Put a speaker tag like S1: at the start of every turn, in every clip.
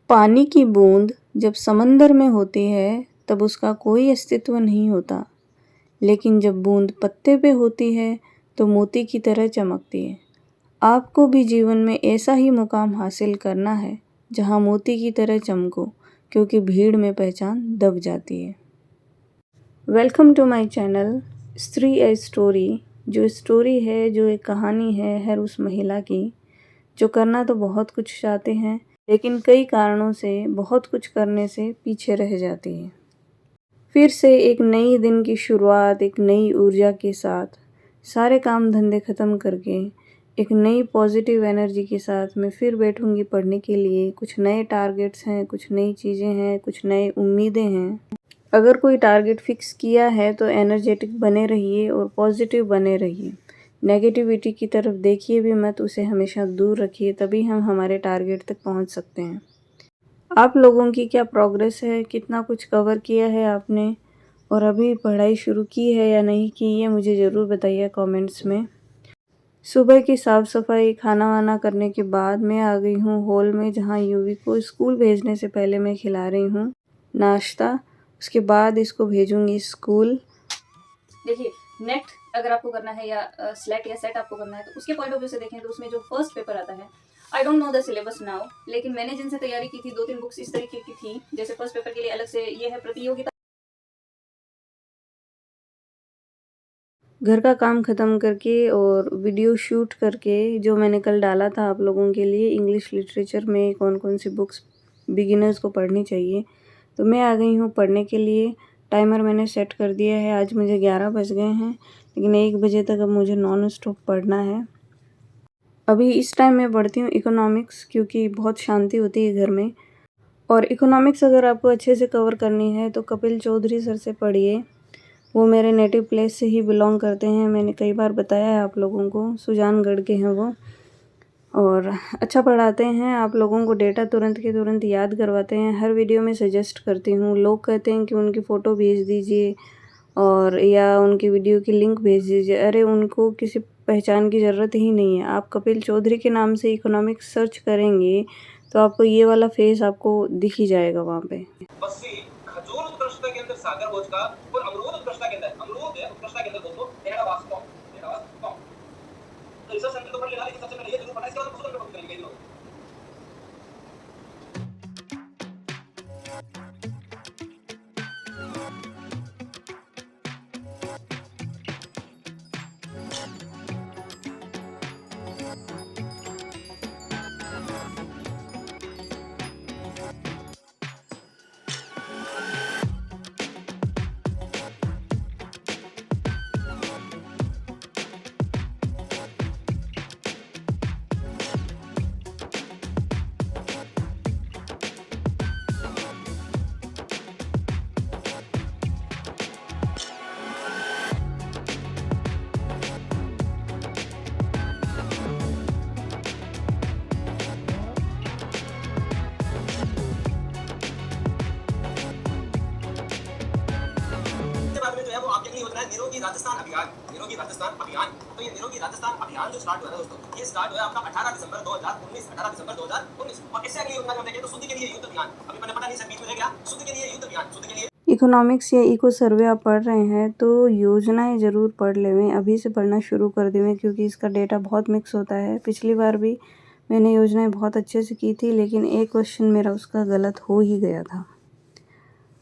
S1: पानी की बूंद जब समंदर में होती है तब उसका कोई अस्तित्व नहीं होता, लेकिन जब बूंद पत्ते पे होती है तो मोती की तरह चमकती है। आपको भी जीवन में ऐसा ही मुकाम हासिल करना है जहाँ मोती की तरह चमको, क्योंकि भीड़ में पहचान दब जाती है। वेलकम टू माय चैनल स्त्री ए स्टोरी। जो स्टोरी है, जो एक कहानी है हर उस महिला की जो करना तो बहुत कुछ चाहते हैं, लेकिन कई कारणों से बहुत कुछ करने से पीछे रह जाती है। फिर से एक नई दिन की शुरुआत, एक नई ऊर्जा के साथ सारे काम धंधे ख़त्म करके एक नई पॉजिटिव एनर्जी के साथ मैं फिर बैठूंगी पढ़ने के लिए। कुछ नए टारगेट्स हैं, कुछ नई चीज़ें हैं, कुछ नए उम्मीदें हैं। अगर कोई टारगेट फिक्स किया है तो एनर्जेटिक बने रहिए और पॉजिटिव बने रहिए। नेगेटिविटी की तरफ देखिए भी मत, उसे हमेशा दूर रखिए, तभी हम हमारे टारगेट तक पहुंच सकते हैं। आप लोगों की क्या प्रोग्रेस है, कितना कुछ कवर किया है आपने, और अभी पढ़ाई शुरू की है या नहीं की है, मुझे ज़रूर बताइए कमेंट्स में। सुबह की साफ़ सफाई, खाना वाना करने के बाद मैं आ गई हूँ हॉल में, जहाँ यूवी को स्कूल भेजने से पहले मैं खिला रही हूँ नाश्ता। उसके बाद इसको भेजूंगी स्कूल।
S2: देखिए, नेट अगर आपको करना है या स्लेट या सेट आपको करना है तो उसके पॉइंट ऑफ व्यू से देखें तो उसमें जो फर्स्ट पेपर आता है, I don't know the syllabus now, लेकिन मैंने जिनसे तैयारी की थी 2-3 बुक्स इस तरीके की थी। जैसे फर्स्ट पेपर के लिए अलग से ये है प्रतियोगिता।
S1: घर का काम ख़त्म करके और वीडियो शूट करके जो मैंने कल डाला था आप लोगों के लिए, इंग्लिश लिटरेचर में कौन कौन सी बुक्स बिगिनर्स को पढ़नी चाहिए, तो मैं आ गई हूँ पढ़ने के लिए। टाइमर मैंने सेट कर दिया है। आज मुझे 11 बज गए हैं, लेकिन 1 बजे तक अब मुझे नॉन स्टॉप पढ़ना है। अभी इस टाइम मैं पढ़ती हूँ इकोनॉमिक्स, क्योंकि बहुत शांति होती है घर में। और इकोनॉमिक्स अगर आपको अच्छे से कवर करनी है तो कपिल चौधरी सर से पढ़िए। वो मेरे नेटिव प्लेस से ही बिलोंग करते हैं। मैंने कई बार बताया है आप लोगों को, सुजानगढ़ के हैं वो, और अच्छा पढ़ाते हैं। आप लोगों को डेटा तुरंत के तुरंत याद करवाते हैं। हर वीडियो में सजेस्ट करती हूँ। लोग कहते हैं कि उनकी फ़ोटो भेज दीजिए और या उनकी वीडियो की लिंक भेज दीजिए। अरे, उनको किसी पहचान की ज़रूरत ही नहीं है। आप कपिल चौधरी के नाम से इकोनॉमिक्स सर्च करेंगे तो आपको ये वाला फेस आपको दिख ही जाएगा वहाँ पे।
S2: खजूर उत्कृष्टता के अंदर सागर भोज का और अमरूद उत्कृष्टता के अंदर अमरूद है, उत्कृष्टता के अंदर दोस्तों टेढ़ा वास्तव तो रिसर्च सेंटर तो पढ़ लेना, लेकिन सबसे पहले ये जरूर पढ़ना, इसके बाद दूसरा पेपर करेंगे लोग। निरोगी राजस्थान अभियान। निरोगी राजस्थान अभियान, तो ये निरोगी राजस्थान अभियान जो स्टार्ट हुआ है दोस्तों, ये स्टार्ट हुआ आपका 18 दिसंबर 2019 और कैसे अगली योजना में देखें तो शुद्ध के लिए युद्ध अभियान। अभी मैंने पता नहीं सर बीच में रह गया, शुद्ध के लिए युद्ध अभियान, शुद्ध के लिए।
S1: इकोनॉमिक्स या इको सर्वे आप पढ़ रहे हैं तो योजनाएं ज़रूर पढ़ लेवें, अभी से पढ़ना शुरू कर देवें, क्योंकि इसका डेटा बहुत मिक्स होता है। पिछली बार भी मैंने योजनाएं बहुत अच्छे से की थी, लेकिन एक क्वेश्चन मेरा उसका गलत हो ही गया था।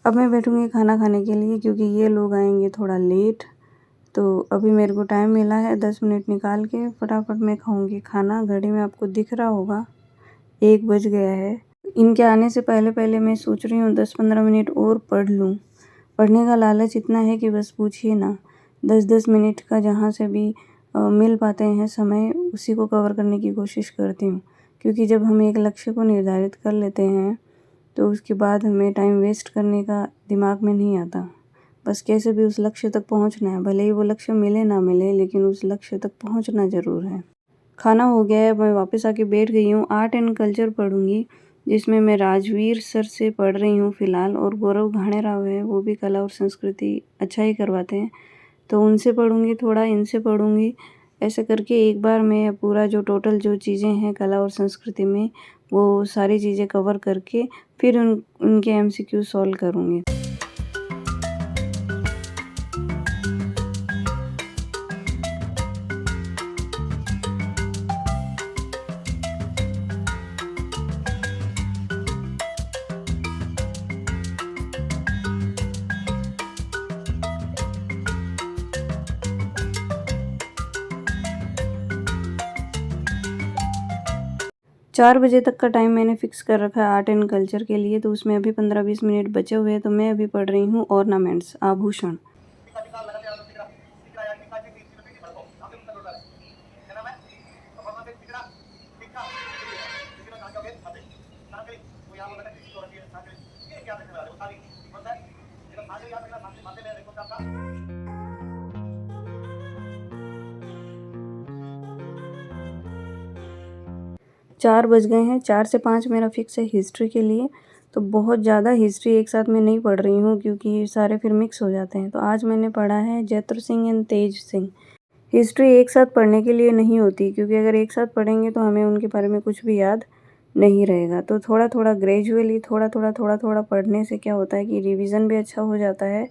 S1: अब मैं बैठूंगी खाना खाने के लिए, क्योंकि ये लोग आएंगे थोड़ा लेट। तो अभी मेरे को टाइम मिला है 10 मिनट निकाल के, फटाफट मैं खाऊंगी खाना। घड़ी में आपको दिख रहा होगा 1 बज गया है। इनके आने से पहले पहले मैं सोच रही हूँ 10-15 मिनट और पढ़ लूँ। पढ़ने का लालच इतना है कि बस पूछिए ना। 10-10 मिनट का जहाँ से भी मिल पाते हैं समय, उसी को कवर करने की कोशिश करती हूँ, क्योंकि जब हम एक लक्ष्य को निर्धारित कर लेते हैं तो उसके बाद हमें टाइम वेस्ट करने का दिमाग में नहीं आता। बस कैसे भी उस लक्ष्य तक पहुँचना है, भले ही वो लक्ष्य मिले ना मिले, लेकिन उस लक्ष्य तक पहुँचना ज़रूर है। खाना हो गया है, मैं वापस आके बैठ गई हूँ। आर्ट एंड कल्चर पढ़ूंगी, जिसमें मैं राजवीर सर से पढ़ रही हूँ फ़िलहाल, और गौरव घाणे राव है, वो भी कला और संस्कृति अच्छा ही करवाते हैं, तो उनसे पढ़ूंगी थोड़ा, इनसे पढ़ूंगी। ऐसे करके एक बार मैं पूरा जो टोटल जो चीज़ें हैं कला और संस्कृति में, वो सारी चीज़ें कवर करके फिर उनके एमसीक्यू सॉल्व करूँगी। चार बजे तक का टाइम मैंने फ़िक्स कर रखा है आर्ट एंड कल्चर के लिए, तो उसमें अभी 15-20 मिनट बचे हुए हैं, तो मैं अभी पढ़ रही हूँ ऑर्नामेंट्स, आभूषण। चार बज गए हैं, 4 से 5 मेरा फ़िक्स है हिस्ट्री के लिए। तो बहुत ज़्यादा हिस्ट्री एक साथ में नहीं पढ़ रही हूँ क्योंकि सारे फिर मिक्स हो जाते हैं। तो आज मैंने पढ़ा है Jaitra Singh and Tej Singh. History एक साथ पढ़ने के लिए नहीं होती, क्योंकि अगर एक साथ पढ़ेंगे तो हमें उनके बारे में कुछ भी याद नहीं रहेगा। तो थोड़ा थोड़ा ग्रेजुअली थोड़ा थोड़ा पढ़ने से क्या होता है कि रिवीजन भी अच्छा हो जाता है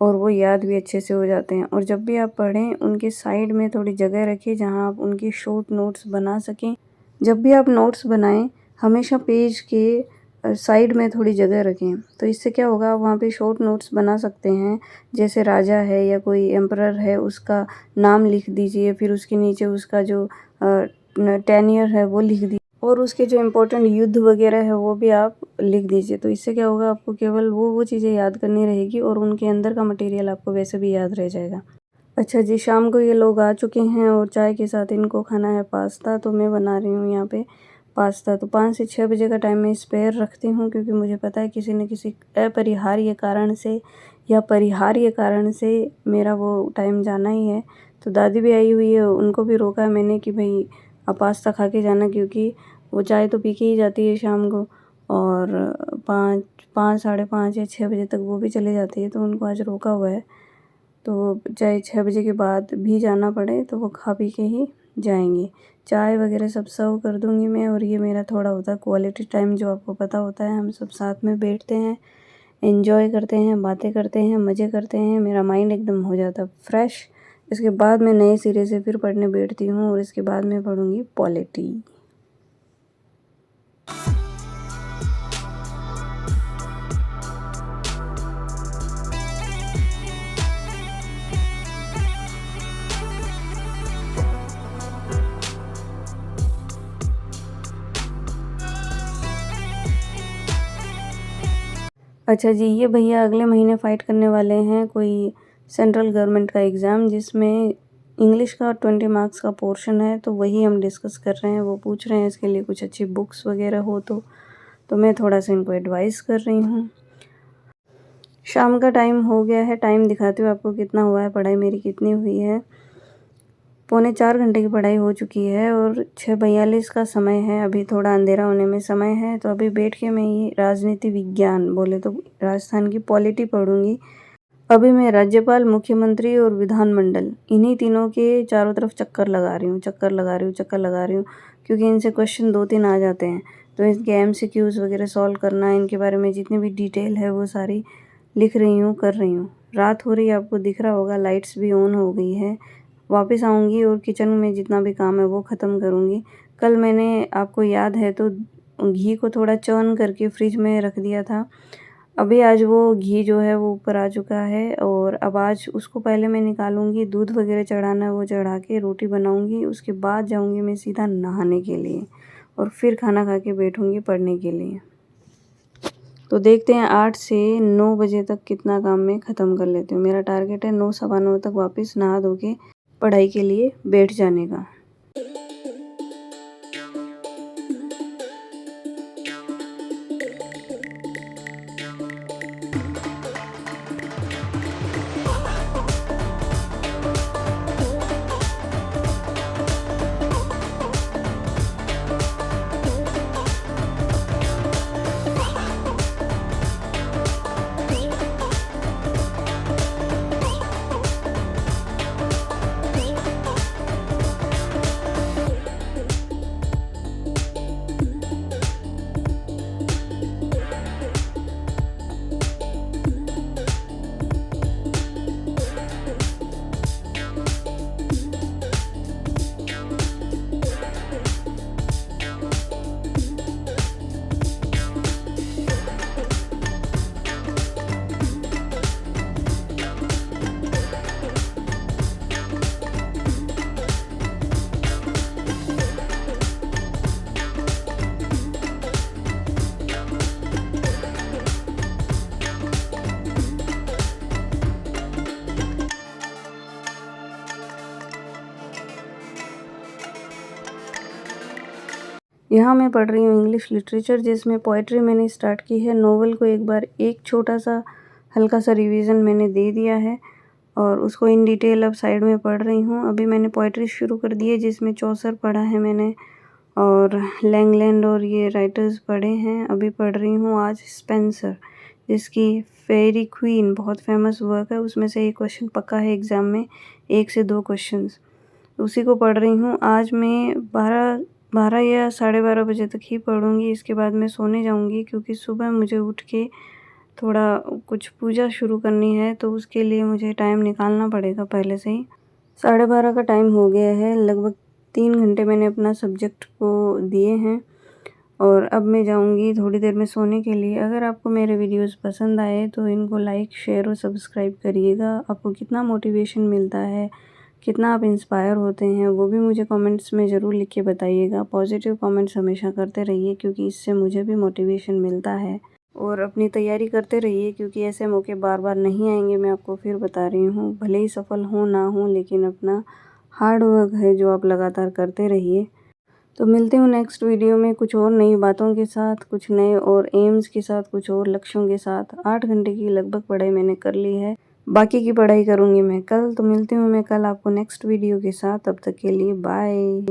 S1: और वो याद भी अच्छे से हो जाते हैं। और जब भी आप पढ़ें, उनके साइड में थोड़ी जगह रखिए जहाँ आप उनकी शॉर्ट नोट्स बना सकें। जब भी आप नोट्स बनाएं, हमेशा पेज के साइड में थोड़ी जगह रखें। तो इससे क्या होगा, आप वहाँ पे शॉर्ट नोट्स बना सकते हैं। जैसे राजा है या कोई एम्परर है, उसका नाम लिख दीजिए, फिर उसके नीचे उसका जो टेन्योर है वो लिख दीजिए, और उसके जो इम्पोर्टेंट युद्ध वगैरह है वो भी आप लिख दीजिए। तो इससे क्या होगा, आपको केवल वो चीज़ें याद करनी रहेगी और उनके अंदर का मटेरियल आपको वैसे भी याद रह जाएगा। अच्छा जी, शाम को ये लोग आ चुके हैं और चाय के साथ इनको खाना है पास्ता। तो मैं बना रही हूँ यहाँ पे पास्ता। तो 5 से 6 बजे का टाइम मैं स्पेयर रखती हूँ, क्योंकि मुझे पता है किसी न किसी अपरिहार्य कारण से या परिहार्य कारण से मेरा वो टाइम जाना ही है। तो दादी भी आई हुई है, उनको भी रोका है मैंने कि भाई आप पास्ता खा के जाना, क्योंकि वो चाय तो पी के ही जाती है शाम को, और 5 साढ़े 5 या 6 बजे तक वो भी चले जाती है। तो उनको आज रोका हुआ है। तो चाहे 6 बजे के बाद भी जाना पड़े तो वो खा पी के ही जाएंगे। चाय वगैरह सब सर्व कर दूंगी मैं। और ये मेरा थोड़ा होता है क्वालिटी टाइम, जो आपको पता होता है। हम सब साथ में बैठते हैं, एंजॉय करते हैं, बातें करते हैं, मज़े करते हैं। मेरा माइंड एकदम हो जाता है फ्रेश। इसके बाद मैं नए सिरे से फिर पढ़ने बैठती हूँ, और इसके बाद मैं पढ़ूँगी पॉलिटी। अच्छा जी, ये भैया अगले महीने फ़ाइट करने वाले हैं कोई सेंट्रल गवर्नमेंट का एग्ज़ाम, जिसमें इंग्लिश का 20 मार्क्स का पोर्शन है। तो वही हम डिस्कस कर रहे हैं। वो पूछ रहे हैं इसके लिए कुछ अच्छी बुक्स वगैरह हो तो मैं थोड़ा सा इनको एडवाइस कर रही हूँ। शाम का टाइम हो गया है। टाइम दिखाते हुए आपको कितना हुआ है, पढ़ाई मेरी कितनी हुई है। 3.25 घंटे की पढ़ाई हो चुकी है और 6:42 का समय है। अभी थोड़ा अंधेरा होने में समय है। तो अभी बैठ के मैं ये राजनीति विज्ञान, बोले तो राजस्थान की पॉलिटी पढ़ूंगी। अभी मैं राज्यपाल, मुख्यमंत्री और विधानमंडल, इन्हीं तीनों के चारों तरफ चक्कर लगा रही हूँ, क्योंकि इनसे क्वेश्चन 2-3 आ जाते हैं। तो इनके एमसीक्यूज़ वगैरह सॉल्व करना, इनके बारे में जितनी भी डिटेल है वो सारी लिख रही हूँ, कर रही हूँ। रात हो रही है, आपको दिख रहा होगा, लाइट्स भी ऑन हो गई है। वापस आऊँगी और किचन में जितना भी काम है वो ख़त्म करूँगी। कल मैंने, आपको याद है तो, घी को थोड़ा चर्न करके फ्रिज में रख दिया था। अभी आज वो घी जो है वो ऊपर आ चुका है, और अब आज उसको पहले मैं निकालूंगी। दूध वगैरह चढ़ाना है वो चढ़ा के रोटी बनाऊंगी। उसके बाद जाऊंगी मैं सीधा नहाने के लिए, और फिर खाना खा के बैठूंगी पढ़ने के लिए। तो देखते हैं 8 से 9 बजे तक कितना काम मैं ख़त्म कर लेती हूँ। मेरा टारगेट है 9, सवा 9 तक वापस नहा धो के पढ़ाई के लिए बैठ जाने का। यहाँ मैं पढ़ रही हूँ इंग्लिश लिटरेचर, जिसमें पोइट्री मैंने स्टार्ट की है। नोवेल को एक बार एक छोटा सा हल्का सा रिवीजन मैंने दे दिया है और उसको इन डिटेल अब साइड में पढ़ रही हूँ। अभी मैंने पोइट्री शुरू कर दी है, जिसमें चौसर पढ़ा है मैंने और लैंगलैंड और ये राइटर्स पढ़े हैं। अभी पढ़ रही हूँ आज स्पेंसर, जिसकी फेरी क्वीन बहुत फेमस वर्क है। उसमें से एक क्वेश्चन पक्का है एग्ज़ाम में, 1 से 2 क्वेश्चंस, उसी को पढ़ रही हूँ। आज मैं 12 या 12:30 बजे तक ही पढ़ूँगी। इसके बाद मैं सोने जाऊँगी, क्योंकि सुबह मुझे उठ के थोड़ा कुछ पूजा शुरू करनी है, तो उसके लिए मुझे टाइम निकालना पड़ेगा पहले से ही। 12:30 का टाइम हो गया है। लगभग 3 घंटे मैंने अपना सब्जेक्ट को दिए हैं और अब मैं जाऊंगी थोड़ी देर में सोने के लिए। अगर आपको मेरे वीडियोस पसंद आए तो इनको लाइक, शेयर और सब्सक्राइब करिएगा। आपको कितना मोटिवेशन मिलता है, कितना आप इंस्पायर होते हैं, वो भी मुझे कमेंट्स में ज़रूर लिख के बताइएगा। पॉजिटिव कमेंट्स हमेशा करते रहिए, क्योंकि इससे मुझे भी मोटिवेशन मिलता है। और अपनी तैयारी करते रहिए, क्योंकि ऐसे मौके बार बार नहीं आएंगे। मैं आपको फिर बता रही हूँ, भले ही सफल हो ना हो, लेकिन अपना हार्ड वर्क है जो आप लगातार करते रहिए। तो मिलते हूँ नेक्स्ट वीडियो में कुछ और नई बातों के साथ, कुछ नए और एम्स के साथ, कुछ और लक्ष्यों के साथ। 8 घंटे की लगभग पढ़ाई मैंने कर ली है, बाकी की पढ़ाई करूँगी मैं कल। तो मिलती हूँ मैं कल आपको नेक्स्ट वीडियो के साथ। तब तक के लिए बाय।